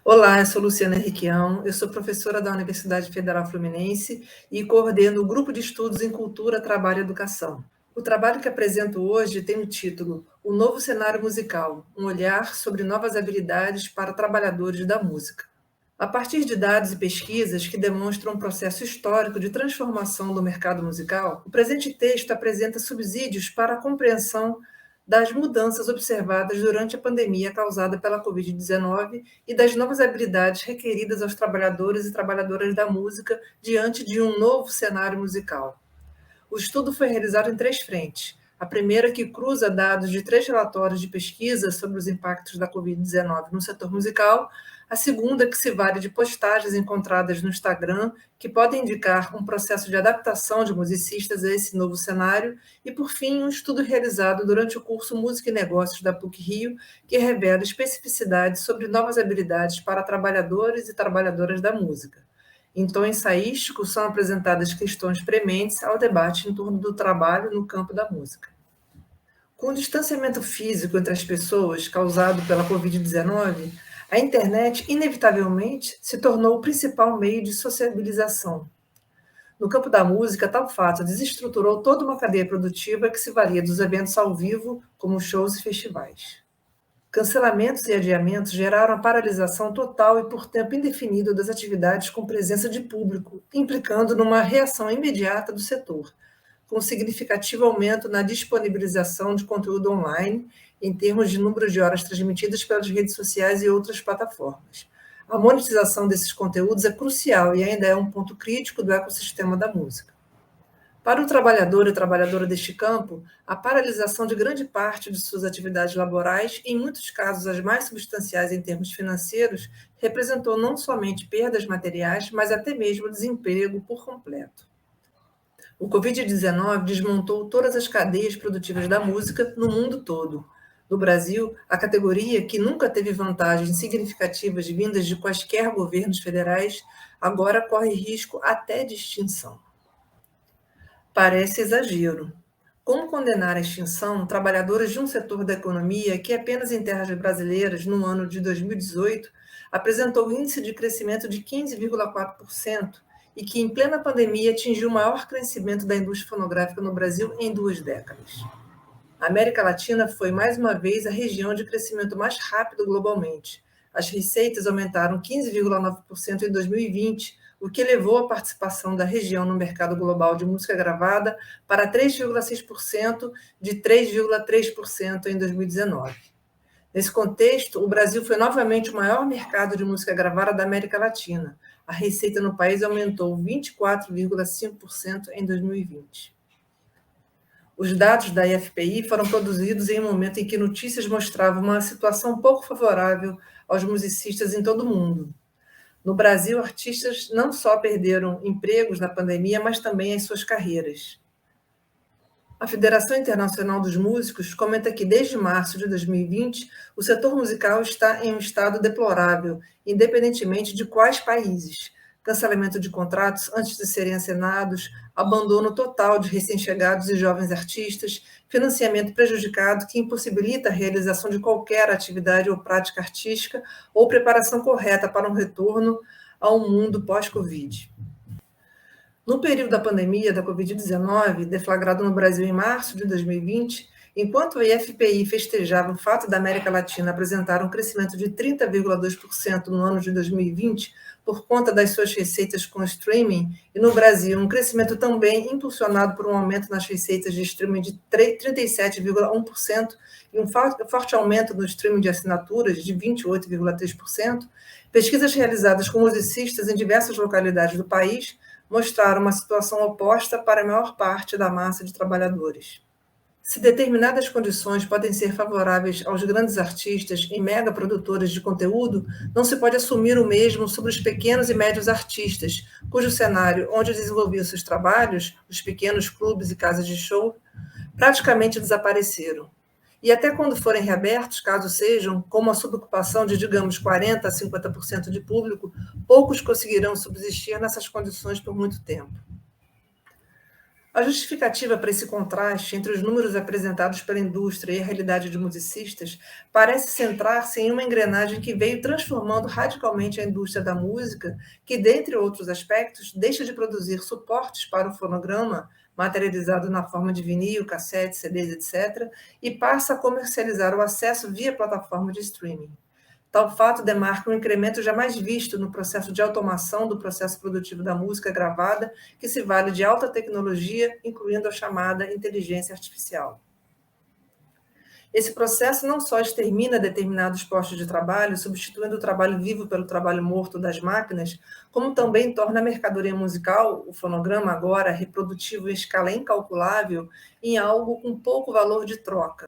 Olá, eu sou Luciana Henriquião, eu sou professora da Universidade Federal Fluminense e coordeno o Grupo de Estudos em Cultura, Trabalho e Educação. O trabalho que apresento hoje tem o título O Novo Cenário Musical, um olhar sobre novas habilidades para trabalhadores da música. A partir de dados e pesquisas que demonstram um processo histórico de transformação do mercado musical, o presente texto apresenta subsídios para a compreensão das mudanças observadas durante a pandemia causada pela Covid-19 e das novas habilidades requeridas aos trabalhadores e trabalhadoras da música diante de um novo cenário musical. O estudo foi realizado em três frentes. A primeira, que cruza dados de três relatórios de pesquisa sobre os impactos da Covid-19 no setor musical. A segunda, que se vale de postagens encontradas no Instagram, que podem indicar um processo de adaptação de musicistas a esse novo cenário. E, por fim, um estudo realizado durante o curso Música e Negócios da PUC-Rio, que revela especificidades sobre novas habilidades para trabalhadores e trabalhadoras da música. Em tom ensaístico, são apresentadas questões prementes ao debate em torno do trabalho no campo da música. Com o distanciamento físico entre as pessoas causado pela Covid-19, a internet, inevitavelmente, se tornou o principal meio de sociabilização. No campo da música, tal fato desestruturou toda uma cadeia produtiva que se valia dos eventos ao vivo, como shows e festivais. Cancelamentos e adiamentos geraram a paralisação total e por tempo indefinido das atividades com presença de público, implicando numa reação imediata do setor, com significativo aumento na disponibilização de conteúdo online, em termos de número de horas transmitidas pelas redes sociais e outras plataformas. A monetização desses conteúdos é crucial e ainda é um ponto crítico do ecossistema da música. Para o trabalhador e trabalhadora deste campo, a paralisação de grande parte de suas atividades laborais, em muitos casos as mais substanciais em termos financeiros, representou não somente perdas materiais, mas até mesmo desemprego por completo. O Covid-19 desmontou todas as cadeias produtivas da música no mundo todo. No Brasil, a categoria, que nunca teve vantagens significativas vindas de quaisquer governos federais, agora corre risco até de extinção. Parece exagero. Como condenar à extinção trabalhadoras de um setor da economia que, apenas em terras brasileiras, no ano de 2018, apresentou índice de crescimento de 15,4% e que, em plena pandemia, atingiu o maior crescimento da indústria fonográfica no Brasil em 2 décadas? A América Latina foi, mais uma vez, a região de crescimento mais rápido globalmente. As receitas aumentaram 15,9% em 2020, o que elevou a participação da região no mercado global de música gravada para 3,6%, de 3,3% em 2019. Nesse contexto, o Brasil foi novamente o maior mercado de música gravada da América Latina. A receita no país aumentou 24,5% em 2020. Os dados da IFPI foram produzidos em um momento em que notícias mostravam uma situação pouco favorável aos musicistas em todo o mundo. No Brasil, artistas não só perderam empregos na pandemia, mas também as suas carreiras. A Federação Internacional dos Músicos comenta que, desde março de 2020, o setor musical está em um estado deplorável, independentemente de quais países. Cancelamento de contratos antes de serem assinados, abandono total de recém-chegados e jovens artistas, financiamento prejudicado que impossibilita a realização de qualquer atividade ou prática artística ou preparação correta para um retorno ao mundo pós-Covid. No período da pandemia da Covid-19, deflagrado no Brasil em março de 2020, enquanto a IFPI festejava o fato da América Latina apresentar um crescimento de 30,2% no ano de 2020 por conta das suas receitas com streaming, e no Brasil um crescimento também impulsionado por um aumento nas receitas de streaming de 37,1% e um forte aumento no streaming de assinaturas de 28,3%, pesquisas realizadas com musicistas em diversas localidades do país mostraram uma situação oposta para a maior parte da massa de trabalhadores. Se determinadas condições podem ser favoráveis aos grandes artistas e megaprodutores de conteúdo, não se pode assumir o mesmo sobre os pequenos e médios artistas, cujo cenário onde desenvolviam seus trabalhos, os pequenos clubes e casas de show, praticamente desapareceram. E até quando forem reabertos, caso sejam, com uma subocupação de, digamos, 40% a 50% de público, poucos conseguirão subsistir nessas condições por muito tempo. A justificativa para esse contraste entre os números apresentados pela indústria e a realidade de musicistas parece centrar-se em uma engrenagem que veio transformando radicalmente a indústria da música, que, dentre outros aspectos, deixa de produzir suportes para o fonograma, materializado na forma de vinil, cassete, CDs, etc., e passa a comercializar o acesso via plataforma de streaming. Tal fato demarca um incremento jamais visto no processo de automação do processo produtivo da música gravada, que se vale de alta tecnologia, incluindo a chamada inteligência artificial. Esse processo não só extermina determinados postos de trabalho, substituindo o trabalho vivo pelo trabalho morto das máquinas, como também torna a mercadoria musical, o fonograma agora reprodutivo em escala incalculável, em algo com pouco valor de troca.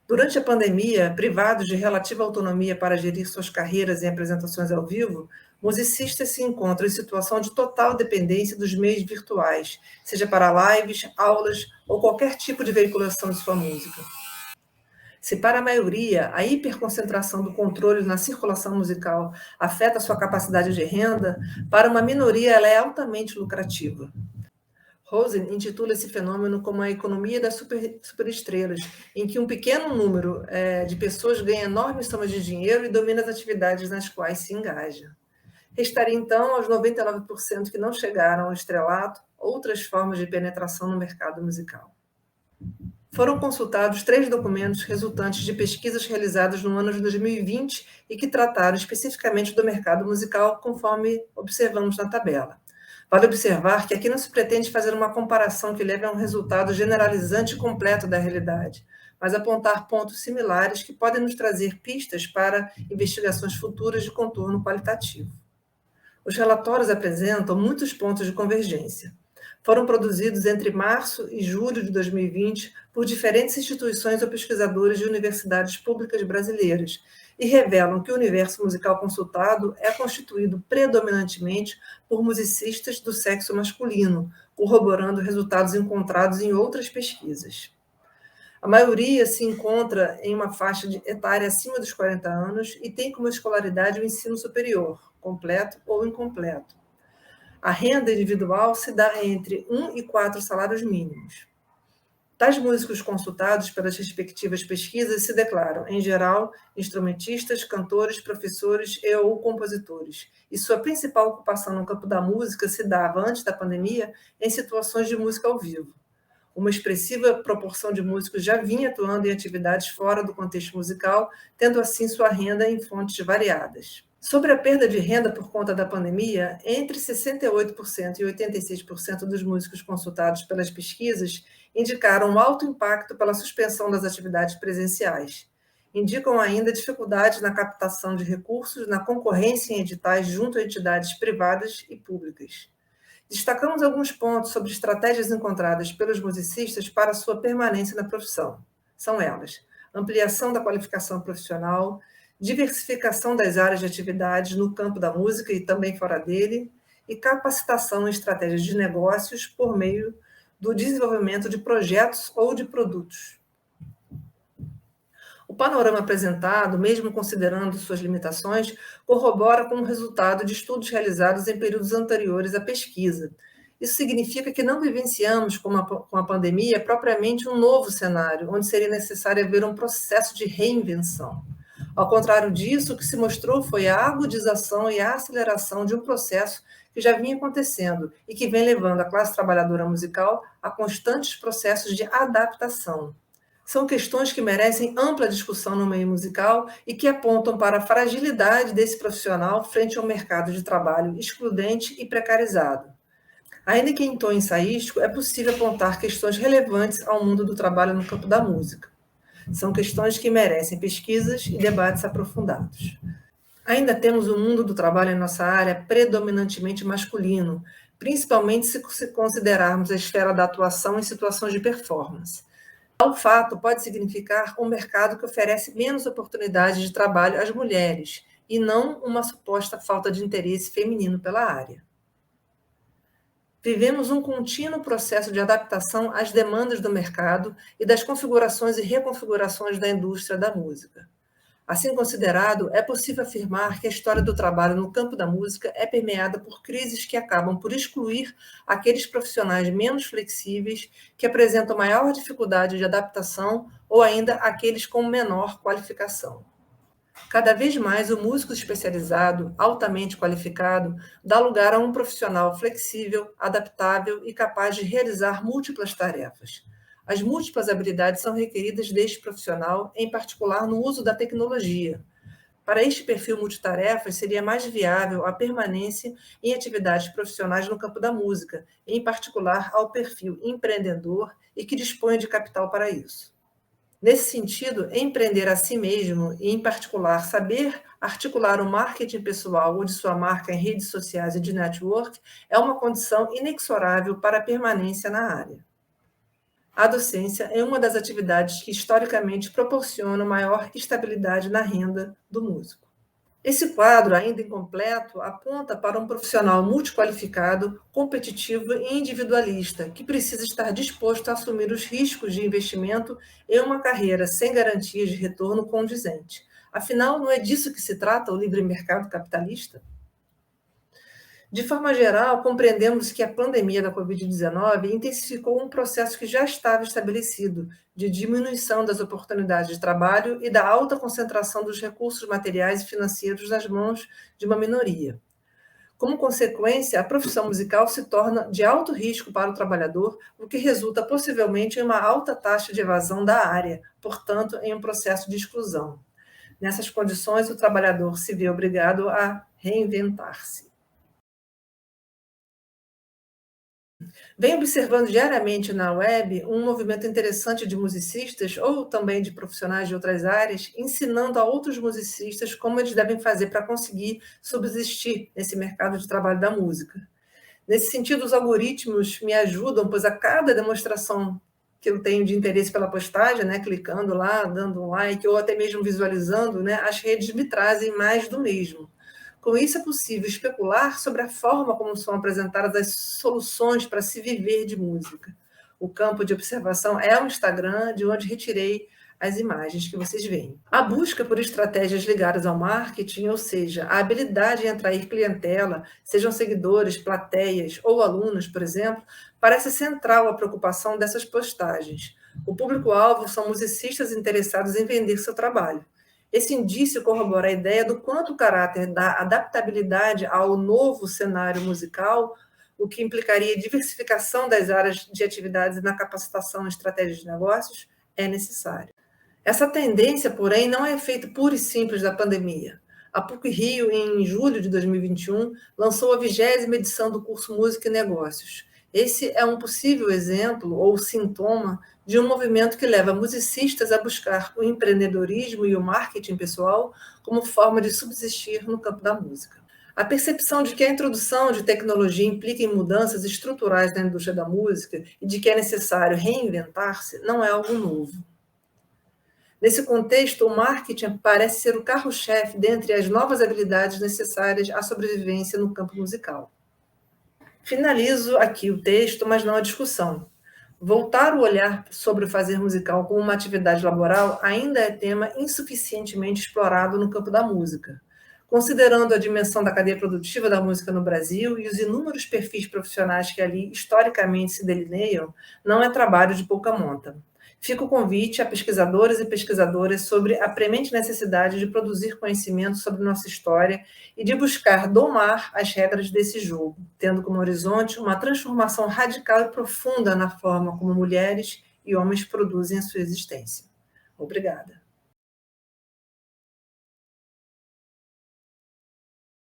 Durante a pandemia, privados de relativa autonomia para gerir suas carreiras em apresentações ao vivo, musicistas se encontram em situação de total dependência dos meios virtuais, seja para lives, aulas ou qualquer tipo de veiculação de sua música. Se para a maioria a hiperconcentração do controle na circulação musical afeta sua capacidade de renda, para uma minoria ela é altamente lucrativa. Rosen intitula esse fenômeno como a economia das superestrelas, em que um pequeno número de pessoas ganha enormes somas de dinheiro e domina as atividades nas quais se engaja. Restaria, então, aos 99% que não chegaram ao estrelato, outras formas de penetração no mercado musical. Foram consultados 3 documentos resultantes de pesquisas realizadas no ano de 2020 e que trataram especificamente do mercado musical, conforme observamos na tabela. Vale observar que aqui não se pretende fazer uma comparação que leve a um resultado generalizante e completo da realidade, mas apontar pontos similares que podem nos trazer pistas para investigações futuras de contorno qualitativo. Os relatórios apresentam muitos pontos de convergência. Foram produzidos entre março e julho de 2020 por diferentes instituições ou pesquisadores de universidades públicas brasileiras e revelam que o universo musical consultado é constituído predominantemente por musicistas do sexo masculino, corroborando resultados encontrados em outras pesquisas. A maioria se encontra em uma faixa etária acima dos 40 anos e tem como escolaridade o ensino superior, completo ou incompleto. A renda individual se dá entre 1 e 4 salários mínimos. Tais músicos consultados pelas respectivas pesquisas se declaram, em geral, instrumentistas, cantores, professores e ou compositores, e sua principal ocupação no campo da música se dava, antes da pandemia, em situações de música ao vivo. Uma expressiva proporção de músicos já vinha atuando em atividades fora do contexto musical, tendo assim sua renda em fontes variadas. Sobre a perda de renda por conta da pandemia, entre 68% e 86% dos músicos consultados pelas pesquisas indicaram um alto impacto pela suspensão das atividades presenciais. Indicam ainda dificuldades na captação de recursos, na concorrência em editais junto a entidades privadas e públicas. Destacamos alguns pontos sobre estratégias encontradas pelos musicistas para sua permanência na profissão. São elas: ampliação da qualificação profissional, diversificação das áreas de atividades no campo da música e também fora dele, e capacitação em estratégias de negócios por meio do desenvolvimento de projetos ou de produtos. O panorama apresentado, mesmo considerando suas limitações, corrobora com o resultado de estudos realizados em períodos anteriores à pesquisa. Isso significa que não vivenciamos, com a pandemia, propriamente um novo cenário, onde seria necessário haver um processo de reinvenção. Ao contrário disso, o que se mostrou foi a agudização e a aceleração de um processo que já vinha acontecendo e que vem levando a classe trabalhadora musical a constantes processos de adaptação. São questões que merecem ampla discussão no meio musical e que apontam para a fragilidade desse profissional frente ao mercado de trabalho excludente e precarizado. Ainda que em tom ensaístico, é possível apontar questões relevantes ao mundo do trabalho no campo da música. São questões que merecem pesquisas e debates aprofundados. Ainda temos o mundo do trabalho em nossa área predominantemente masculino, principalmente se considerarmos a esfera da atuação em situações de performance. Tal fato pode significar um mercado que oferece menos oportunidades de trabalho às mulheres, e não uma suposta falta de interesse feminino pela área. Vivemos um contínuo processo de adaptação às demandas do mercado e das configurações e reconfigurações da indústria da música. Assim considerado, é possível afirmar que a história do trabalho no campo da música é permeada por crises que acabam por excluir aqueles profissionais menos flexíveis, que apresentam maior dificuldade de adaptação, ou ainda aqueles com menor qualificação. Cada vez mais, o músico especializado, altamente qualificado, dá lugar a um profissional flexível, adaptável e capaz de realizar múltiplas tarefas. As múltiplas habilidades são requeridas deste profissional, em particular no uso da tecnologia. Para este perfil multitarefas, seria mais viável a permanência em atividades profissionais no campo da música, em particular ao perfil empreendedor e que dispõe de capital para isso. Nesse sentido, empreender a si mesmo e, em particular, saber articular o marketing pessoal ou de sua marca em redes sociais e de network é uma condição inexorável para a permanência na área. A docência é uma das atividades que historicamente proporcionam maior estabilidade na renda do músico. Esse quadro, ainda incompleto, aponta para um profissional multiqualificado, competitivo e individualista, que precisa estar disposto a assumir os riscos de investimento em uma carreira sem garantias de retorno condizente. Afinal, não é disso que se trata o livre mercado capitalista? De forma geral, compreendemos que a pandemia da Covid-19 intensificou um processo que já estava estabelecido, de diminuição das oportunidades de trabalho e da alta concentração dos recursos materiais e financeiros nas mãos de uma minoria. Como consequência, a profissão musical se torna de alto risco para o trabalhador, o que resulta possivelmente em uma alta taxa de evasão da área, portanto, em um processo de exclusão. Nessas condições, o trabalhador se vê obrigado a reinventar-se. Venho observando diariamente na web um movimento interessante de musicistas, ou também de profissionais de outras áreas, ensinando a outros musicistas como eles devem fazer para conseguir subsistir nesse mercado de trabalho da música. Nesse sentido, os algoritmos me ajudam, pois a cada demonstração que eu tenho de interesse pela postagem, né, clicando lá, dando um like, ou até mesmo visualizando, né, as redes me trazem mais do mesmo. Com isso, é possível especular sobre a forma como são apresentadas as soluções para se viver de música. O campo de observação é o Instagram, de onde retirei as imagens que vocês veem. A busca por estratégias ligadas ao marketing, ou seja, a habilidade em atrair clientela, sejam seguidores, plateias ou alunos, por exemplo, parece central à preocupação dessas postagens. O público-alvo são musicistas interessados em vender seu trabalho. Esse indício corrobora a ideia do quanto o caráter da adaptabilidade ao novo cenário musical, o que implicaria diversificação das áreas de atividades na capacitação e estratégias de negócios, é necessário. Essa tendência, porém, não é efeito puro e simples da pandemia. A PUC-Rio, em julho de 2021, lançou a 20ª edição do curso Música e Negócios. Esse é um possível exemplo ou sintoma de um movimento que leva musicistas a buscar o empreendedorismo e o marketing pessoal como forma de subsistir no campo da música. A percepção de que a introdução de tecnologia implica em mudanças estruturais na indústria da música e de que é necessário reinventar-se não é algo novo. Nesse contexto, o marketing parece ser o carro-chefe dentre as novas habilidades necessárias à sobrevivência no campo musical. Finalizo aqui o texto, mas não a discussão. Voltar o olhar sobre o fazer musical como uma atividade laboral ainda é tema insuficientemente explorado no campo da música. Considerando a dimensão da cadeia produtiva da música no Brasil e os inúmeros perfis profissionais que ali historicamente se delineiam, não é trabalho de pouca monta. Fica o convite a pesquisadores e pesquisadoras sobre a premente necessidade de produzir conhecimento sobre nossa história e de buscar domar as regras desse jogo, tendo como horizonte uma transformação radical e profunda na forma como mulheres e homens produzem a sua existência. Obrigada.